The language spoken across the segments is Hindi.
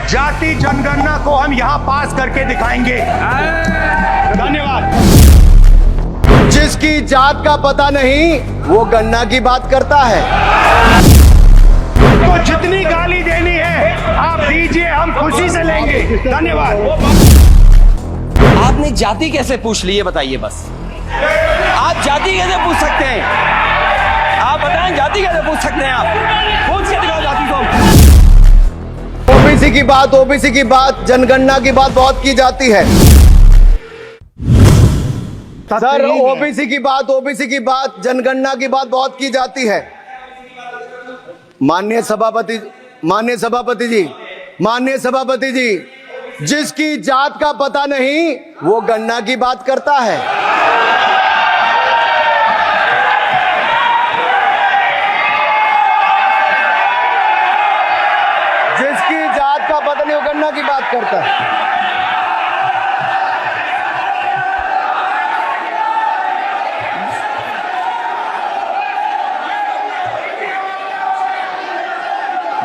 जाति जनगणना को हम यहाँ पास करके दिखाएंगे। धन्यवाद। जिसकी जात का पता नहीं वो गन्ना की बात करता है। तो जितनी गाली देनी है आप दीजिए, हम खुशी से लेंगे। धन्यवाद। आपने जाति कैसे पूछ ली, ये बताइए बस। आप जाति कैसे पूछ सकते हैं? आप बताएं, जाति कैसे पूछ सकते हैं? आप पूछ के दिखाओ जाति को। ओबीसी की बात, जनगणना की बात बहुत की जाती है सर। ओबीसी की बात, जनगणना की बात बहुत की जाती है। माननीय सभापति जी, जिसकी जात का पता नहीं वो गन्ना की बात करता है। जिसकी जात का पता नहीं वो गन्ना की बात करता है।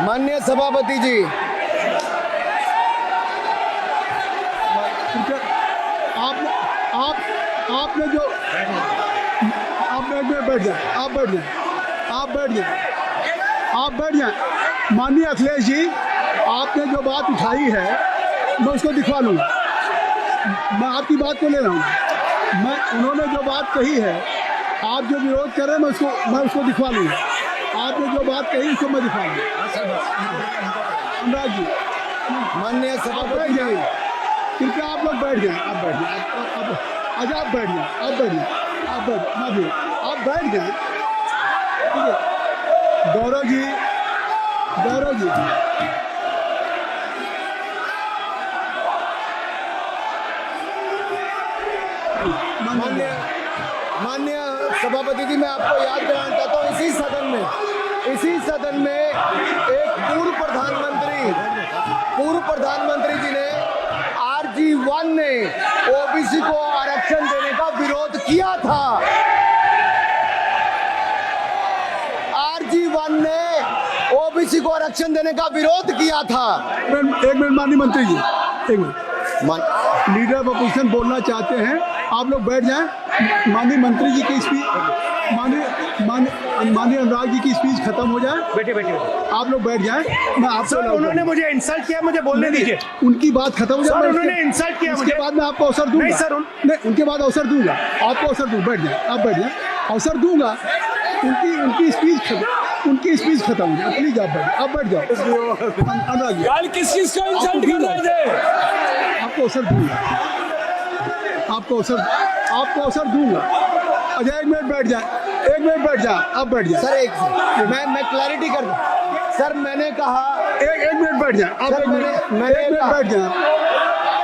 माननीय सभापति जी, आपने जो आप बैठ जाए। माननीय अखिलेश जी, आपने जो बात उठाई है मैं उसको दिखवा लूँगा। मैं आपकी बात को ले रहा हूँ। उन्होंने जो बात कही है, आप जो विरोध कर रहे हैं मैं उसको दिखवा लूँगा। आपने जो बात कही उसको मैं दिखवा लूँगा। अनुराग जी, माननीय सभापति जी, कृपया आप लोग बैठ जाएं। आप बैठ जाएं। अच्छा, आप बैठ जाएं। आप बैठ जाएं। ठीक है। गौरव जी, माननीय सभापति जी, मैं आपको याद कराना चाहता हूँ, इसी सदन में एक पूर्व प्रधानमंत्री जी ने RG1 ने ओबीसी को आरक्षण देने का विरोध किया था। RG1 ने ओबीसी को आरक्षण देने का विरोध किया था। एक मिनट माननीय मंत्री जी, एक मिनट। लीडर ऑफ अपोजिशन बोलना चाहते हैं, आप लोग बैठ जाएं। माननीय मंत्री जी की स्पीच, माननीय अनुराग जी की स्पीच खत्म हो जाए। बैठिए। आप लोग बैठ जाएं। मैं आपको सर, उन्होंने मुझे इंसल्ट किया, मुझे बोलने दीजिए। उनकी बात खत्म हो जाए। सर, उन्होंने इंसल्ट किया मुझे। उसके बाद मैं आपको अवसर दूंगा। नहीं सर, नहीं, उनके बाद अवसर दूंगा। आपको अवसर दूंगा। बैठ जाएं। आप बैठ जाएं, अवसर दूंगा। उनकी स्पीच खत्म हो जाए। प्लीज आप बैठ जाओ। अनुराग जी, कल किस चीज को इंसल्ट कर रहे थे? आपको अवसर दूंगा। आपको अवसर दूंगा। अच्छा, एक मिनट बैठ जाए। आप बैठ जाए। सर मैं क्लैरिटी कर दूं। सर, मैंने कहा एक मिनट बैठ जाए। आप एक मिनट बैठ जाए।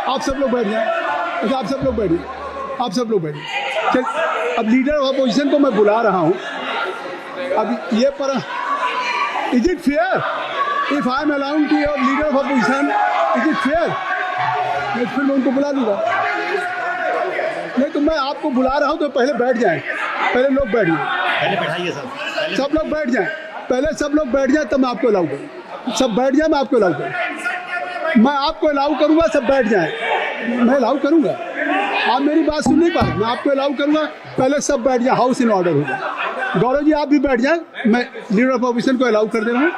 आप सब लोग बैठ जाए। अच्छा, आप सब लोग बैठिए। चल, अब लीडर ऑफ अपोजिशन को मैं बुला रहा हूँ। अब ये पर is it fair if I am allowed to your leader of opposition? Is it fair? मैं फिर मैं उनको बुला लूँगा। नहीं तो मैं आपको बुला रहा हूँ तो पहले बैठ जाएं। पहले लोग बैठ जाएं। पहले बैठाइए सर। सब लोग बैठ जाएं। पहले सब लोग बैठ जाएं तब मैं आपको अलाउ करूँ। सब बैठ जाएं, मैं आपको अलाउ करूँ। मैं आपको अलाउ करूँगा, सब बैठ जाएं। मैं अलाउ करूँगा। आप मेरी बात सुन नहीं पा रहे। मैं आपको अलाउ करूँगा, पहले सब बैठ जाएं। हाउस इन ऑर्डर होगा। गौरव जी, आप भी बैठ जाएं। मैं लीडर ऑफ अपोजिशन को अलाउ कर दे रहा हूँ।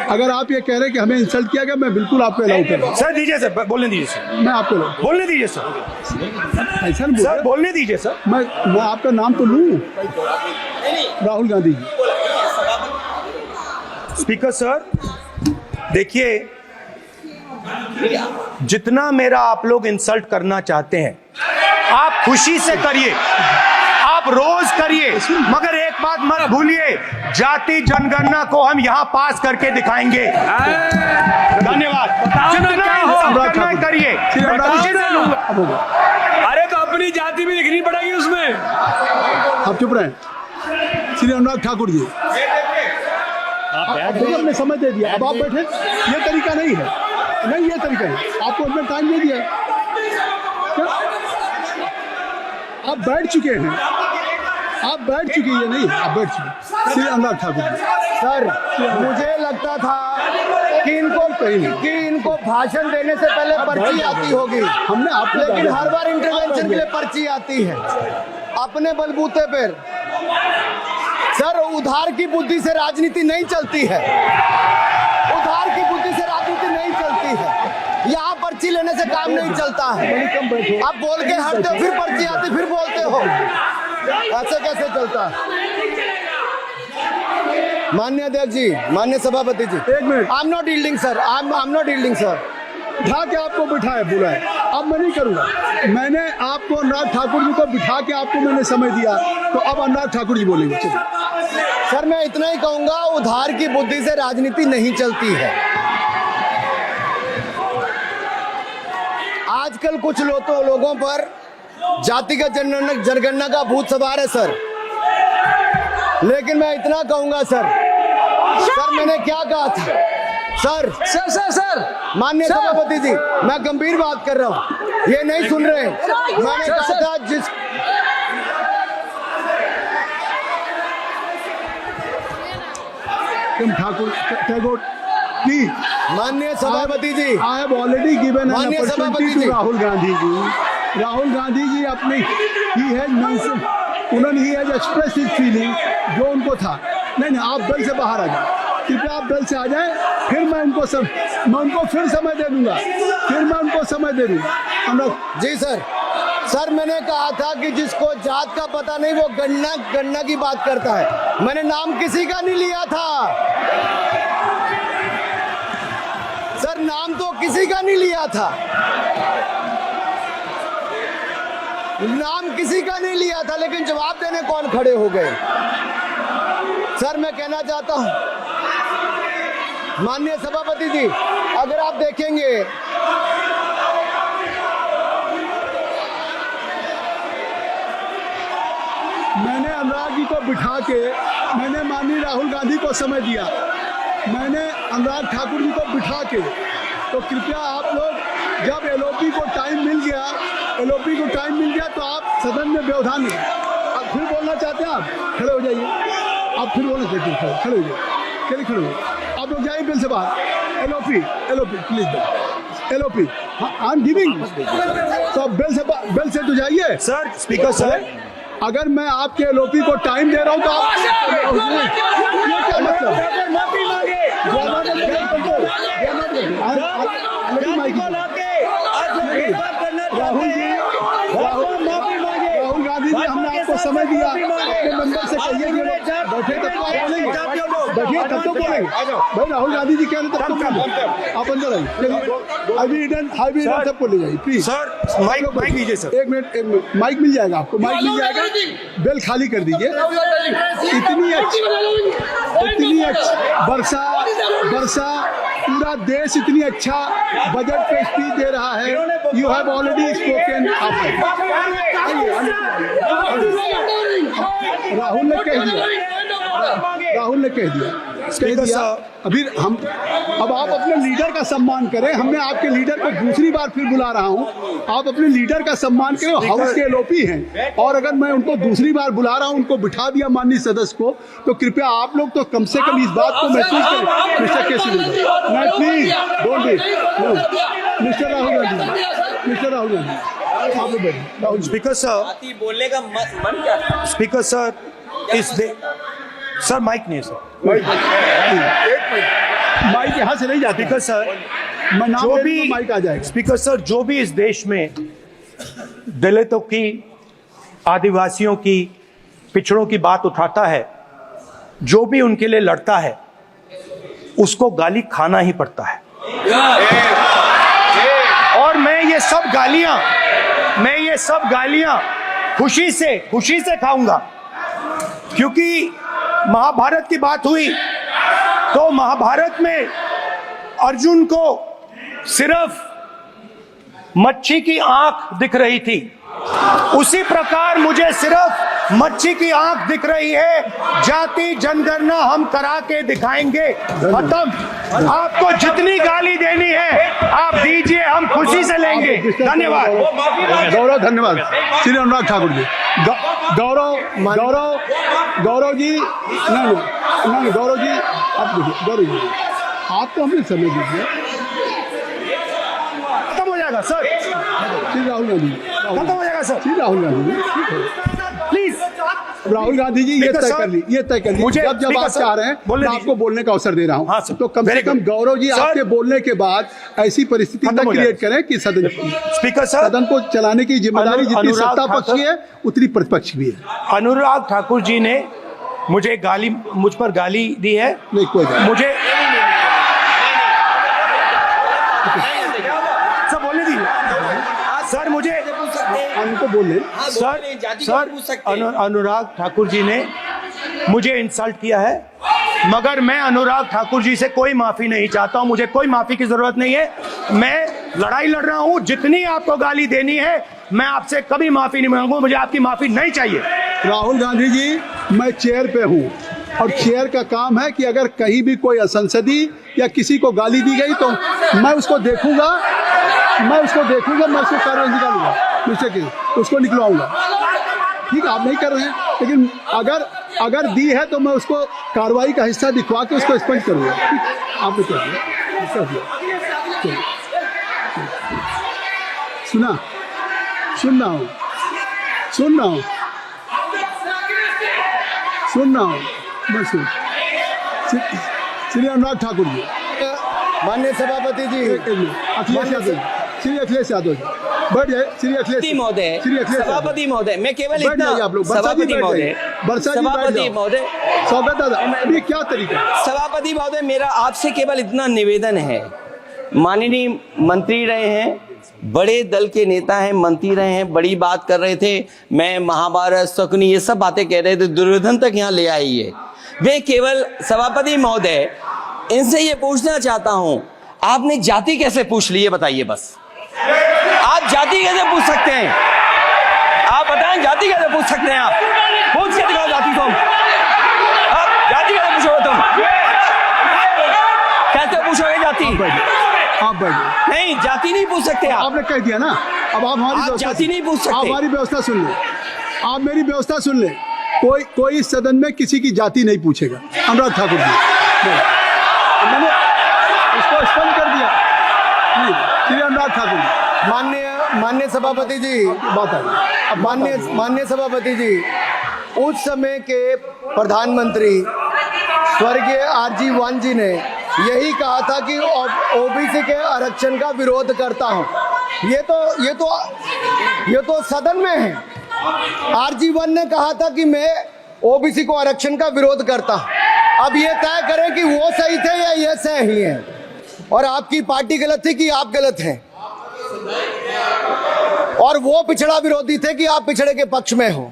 अगर आप ये कह रहे हैं कि हमें इंसल्ट किया गया, मैं बिल्कुल आपको अलाउ करूँगा। सर दीजिए, सर बोलने दीजिए सर। मैं आपको बोलने दीजिए सर। ऐसा नहीं सर बोलने दीजिए सर। मैं आपका नाम तो लूँ। राहुल गांधी जी। स्पीकर सर, देखिए, जितना मेरा आप लोग इंसल्ट करना चाहते हैं आप खुशी से करिए, आप रोज करिए, मगर एक बात मत भूलिए, जाति जनगणना को हम यहाँ पास करके दिखाएंगे। धन्यवाद। जितना इंसल्ट करना करिए, मैं खुशी से लूंगा। अरे तो अपनी जाति भी लिखनी पड़ेगी उसमें। आप चुप रहे। श्री अनुराग ठाकुर जी, आपने समझ दे दिया। अब आप बैठे। ये तरीका नहीं है। नहीं, ये तरीका है। आपको अपना टाइम दे दिया। क्या? आप बैठ चुके हैं। ये नहीं, आप बैठ चुके। श्री अनुराग ठाकुर जी। सर मुझे लगता था कि इनको भाषण देने से पहले पर्ची आती होगी, हमने आप लेकिन हर बार इंटरवेंशन के लिए पर्ची आती है अपने बलबूते पर। सर उधार की बुद्धि से राजनीति नहीं चलती है, उधार की बुद्धि से राजनीति नहीं चलती है। यहाँ पर्ची लेने से काम नहीं चलता है। आप बोल के हटते हो, फिर पर्ची आती, फिर बोलते हो, ऐसे कैसे चलता है? माननीय अध्यक्ष जी, माननीय सभापति जी, एक minute. I am not yielding sir, I am not yielding sir. बिठा के आपको बिठाया बुलाए, अब मैं नहीं करूंगा। मैंने आपको अनुराग ठाकुर जी को बिठा के आपको मैंने समय दिया, तो अब अनुराग ठाकुर जी बोलेंगे। चलिए सर मैं इतना ही कहूंगा, उधार की बुद्धि से राजनीति नहीं चलती है। आजकल कुछ लोगों पर जातिगत जनगणना का भूत सवार है सर, लेकिन मैं इतना कहूंगा सर मैंने क्या कहा था सर माननीय सभापति जी, मैं गंभीर बात कर रहा हूं, ये नहीं सुन रहे। मैंने कहा था जिस ठाकुर टैगोर प्लीज, माननीय सभापति जी, I have already given an माननीय सभापति अपॉर्चुनिटी जी। टू राहुल गांधी जी। राहुल गांधी जी अपनी ही हैज मेंशन, उन्होंने ही हैज एक्सप्रेस हिज फीलिंग जो उनको था। नहीं आप दल से बाहर आ जाए, कृपया आप दल से आ जाए, फिर मैं उनको फिर समय दे दूंगा, हम लोग। जी सर मैंने कहा था कि जिसको जात का पता नहीं वो गणना की बात करता है। मैंने नाम किसी का नहीं लिया था सर, नाम तो किसी का नहीं लिया था, नाम किसी का नहीं लिया था, लेकिन जवाब देने कौन खड़े हो गए। सर मैं कहना चाहता हूं माननीय सभापति जी, अगर आप देखेंगे मैंने अनुराग जी को बिठा के मैंने माननीय राहुल गांधी को समय दिया, मैंने अनुराग ठाकुर जी को बिठा के, तो कृपया आप लोग जब एलओपी को टाइम मिल गया तो आप सदन में व्यवधान नहीं। अब फिर बोलना चाहते हैं, आप खड़े हो जाइए, आप फिर बोलना चाहते हैं, खड़े हो जाइए, चलिए खड़े हो, आप लोग जाइए बिल से बाहर। LOP please, LOP I am giving, तो बिल से तो जाइए। सर स्पीकर सर, अगर मैं आपके एलओपी को टाइम दे रहा हूं तो आप ये क्या मतलब? राहुल गांधी जी, हमने आपको समय दिया, अपने मेंबर से कहिए बैठे तब तो आप बोलेंगे, बैठिए तब तो बोलेंगे भाई। राहुल गांधी जी कह रहे तब तो बोलेंगे, आप अंदर आइए। आई सब बोले जाइए प्लीज। सर माइक दीजिए सर। एक मिनट माइक मिल जाएगा आपको, माइक मिल जाएगा, बेल खाली कर दीजिए। इतनी अच्छी वर्षा पूरा देश इतनी अच्छा बजट पे स्पीच दे रहा है। You have already spoken. Rahul ने कह दिया अभी हम, अब आप अपने लीडर का सम्मान करें। हमने आपके लीडर को दूसरी बार फिर बुला रहा हूं, आप अपने लीडर का सम्मान करें। हाउस के एलओपी हैं, और अगर मैं उनको दूसरी बार बुला रहा हूं, उनको बिठा दिया माननीय सदस्य को, तो कृपया आप लोग तो कम से कम इस बात को महसूस करें। Mister KC please don't be mister Rahul Gandhi आप लोग बैठिए। स्पीकर सर, बोलने का मन क्या था? स्पीकर सर, सर माइक नहीं सर, माइक यहाँ से नहीं जाती। स्पीकर सर, मैं नाम जो ले भी लूंगा, माइक आ जाएगा। स्पीकर सर, जो भी इस देश में दलितों की, आदिवासियों की, पिछड़ों की बात उठाता है, जो भी उनके लिए लड़ता है, उसको गाली खाना ही पड़ता है। और मैं ये सब गालियां खुशी से खाऊंगा, क्योंकि महाभारत की बात हुई तो महाभारत में अर्जुन को सिर्फ मच्छी की आंख दिख रही थी, उसी प्रकार मुझे सिर्फ मच्छी की आंख दिख रही है। जाति जनगणना हम करा के दिखाएंगे, खत्म। आपको जितनी गाली देनी है आप दीजिए, हम खुशी से लेंगे। धन्यवाद गौरव, धन्यवाद श्री अनुराग ठाकुर जी। गौरव जी, नहीं गौरव जी, आप देखिए गौरव जी, आप तो हमें समय दीजिए। खत्म हो जाएगा सर, श्री राहुल गांधी जी, खत्म हो जाएगा सर, श्री राहुल गांधी जी, ठीक है। प्लीज। राहुल गांधी जी, ये स्पीकर तय सर, कर ली, ये तय कर ली। मुझे जब स्पीकर आप सर, चाह रहे हैं बोलने मैं दीजिए। आपको बोलने का अवसर दे रहा हूँ। हाँ सर, तो कम से very कम good। गौरव जी सर, आपके बोलने के बाद ऐसी परिस्थिति खत्म न हो क्रिएट जाएगा। करें कि सदन स्पीकर सर, सदन को चलाने की जिम्मेदारी जितनी अनुराग सत्ता पक्ष ठाकुर- की है उतनी प्रतिपक्ष भी है। अनुराग ठाकुर जी ने मुझ पर गाली दी है। नहीं कोई बात नहीं। मुझे सर बोलने दीजिए सर, मुझे उनको बोले सर अनुराग ठाकुर जी ने मुझे इंसल्ट किया है, मगर मैं अनुराग ठाकुर जी से कोई माफी नहीं चाहता हूं। मुझे कोई माफी की जरूरत नहीं है। मैं लड़ाई लड़ रहा हूं, जितनी आपको गाली देनी है मैं आपसे कभी माफी नहीं मांगूंगा। मुझे आपकी माफी नहीं चाहिए। राहुल गांधी जी, मैं चेयर पे हूँ और चेयर का काम है कि अगर कहीं भी कोई असंसदीय या किसी को गाली दी गई तो मैं उसको देखूंगा, मैं उसको कार्रवाई निकालूंगा, उसको निकलवाऊंगा। ठीक है, आप नहीं कर रहे हैं, लेकिन अगर दी है तो मैं उसको कार्रवाई का हिस्सा दिखवा के उसको स्पष्ट करूंगा। ठीक, आपने कर दिया। सुन रहा हूँ मैं श्री अनुराग ठाकुर जी, माननीय सभापति जी, अखिलेश यादव जी, श्री अखिलेश यादव जी, बैठ जाए। श्री अखिलेश महोदय, श्री अखिलेश सभापति महोदय, मैं केवल बैठ इतना, जाइए आप लोग। सभापति महोदय, सभापति महोदय, स्वागत दादा, ये क्या तरीका है? सभापति महोदय, मेरा आपसे केवल इतना निवेदन है। माननीय मंत्री रहे हैं, बड़े दल के नेता हैं, मंत्री रहे हैं, बड़ी बात कर रहे थे, मैं महाभारत शकुनी ये सब बातें कह रहे थे, दुर्योधन तक यहाँ ले आई है। वे केवल सभापति महोदय, इनसे ये पूछना चाहता हूं, आपने जाति कैसे पूछ ली है बताइए बस। आप जाति कैसे पूछ सकते हैं? आप बताएं जाति कैसे पूछ सकते हैं? आप पूछ के दिखाओ जाति तुम। आप जाति कैसे पूछोगे तुम? कैसे पूछोगे जाति? आप बैठिए। नहीं, जाति नहीं पूछ सकते आप। आपने कह दिया ना, अब आप हमारी आप व्यवस्था जाति नहीं पूछ सकते। आप हमारी व्यवस्था सुन ले, आप मेरी व्यवस्था सुन ले। कोई इस सदन में किसी की जाति नहीं पूछेगा। अनुराग ठाकुर जी, मैंने उसको स्पष्ट कर दिया। श्री अनुराग ठाकुर जी, माननीय सभापति जी, बात आ गई। माननीय सभापति जी, उस समय के प्रधानमंत्री स्वर्गीय आरजी वन जी ने यही कहा था कि ओबीसी के आरक्षण का विरोध करता हूं। ये तो सदन में है। आरजी वन ने कहा था कि मैं ओबीसी को आरक्षण का विरोध करता हूं। अब ये तय करें कि वो सही थे या ये सही है, और आपकी पार्टी गलत थी कि आप गलत हैं, और वो पिछड़ा विरोधी थे कि आप पिछड़े के पक्ष में हो।